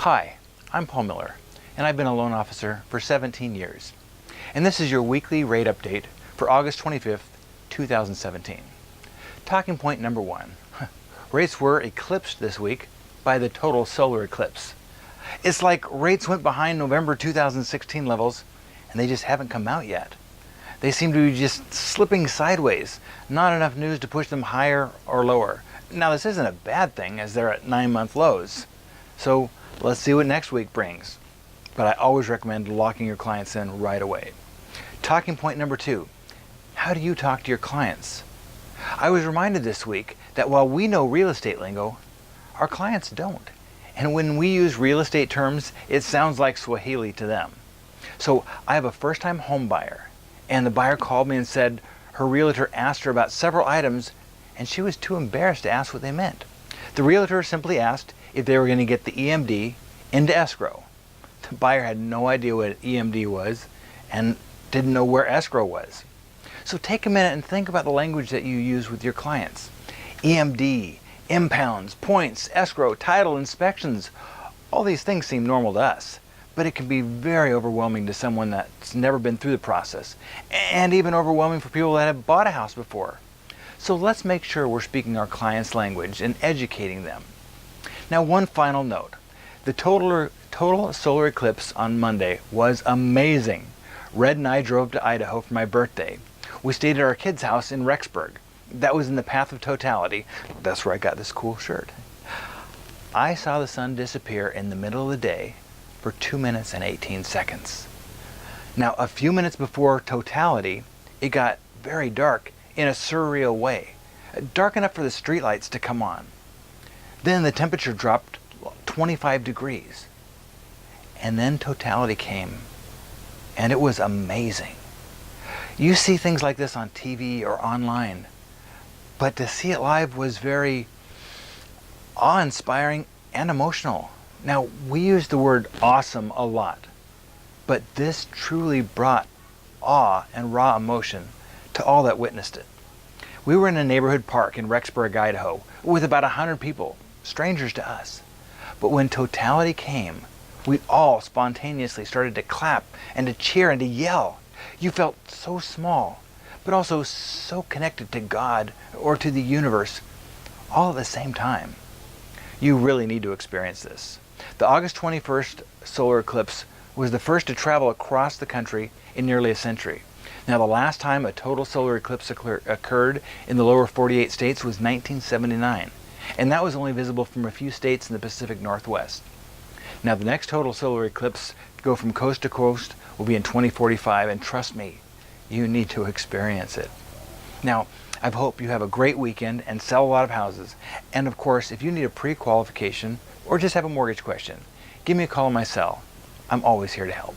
Hi, I'm Paul Miller, and I've been a loan officer for 17 years. And this is your weekly rate update for August 25th, 2017. Talking point number one. Rates were eclipsed this week by the total solar eclipse. It's like rates went behind November 2016 levels, and they just haven't come out yet. They seem to be just slipping sideways, not enough news to push them higher or lower. Now this isn't a bad thing as they're at 9-month lows. So let's see what next week brings. But I always recommend locking your clients in right away. Talking point number two. How do you talk to your clients? I was reminded this week that while we know real estate lingo, our clients don't. And when we use real estate terms, it sounds like Swahili to them. So I have a first-time home buyer, and the buyer called me and said her realtor asked her about several items and she was too embarrassed to ask what they meant. The realtor simply asked if they were going to get the EMD into escrow. The buyer had no idea what EMD was and didn't know where escrow was. So take a minute and think about the language that you use with your clients. EMD, impounds, points, escrow, title, inspections. All these things seem normal to us, but it can be very overwhelming to someone that's never been through the process, and even overwhelming for people that have bought a house before. So let's make sure we're speaking our clients' language and educating them. Now, one final note. The total solar eclipse on Monday was amazing. Red and I drove to Idaho for my birthday. We stayed at our kids' house in Rexburg. That was in the path of totality. That's where I got this cool shirt. I saw the sun disappear in the middle of the day for 2 minutes and 18 seconds. Now, a few minutes before totality, it got very dark in a surreal way. Dark enough for the streetlights to come on. Then the temperature dropped 25 degrees. And then totality came. And it was amazing. You see things like this on TV or online, but to see it live was very awe-inspiring and emotional. Now, we use the word awesome a lot, but this truly brought awe and raw emotion to all that witnessed it. We were in a neighborhood park in Rexburg, Idaho, with about 100 people, strangers to us. But when totality came, we all spontaneously started to clap and to cheer and to yell. You felt so small, but also so connected to God or to the universe, all at the same time. You really need to experience this. The August 21st solar eclipse was the first to travel across the country in nearly a century. Now, the last time a total solar eclipse occurred in the lower 48 states was 1979, and that was only visible from a few states in the Pacific Northwest. Now, the next total solar eclipse to go from coast to coast will be in 2045, and trust me, you need to experience it. Now, I hope you have a great weekend and sell a lot of houses. And of course, if you need a pre-qualification or just have a mortgage question, give me a call on my cell. I'm always here to help.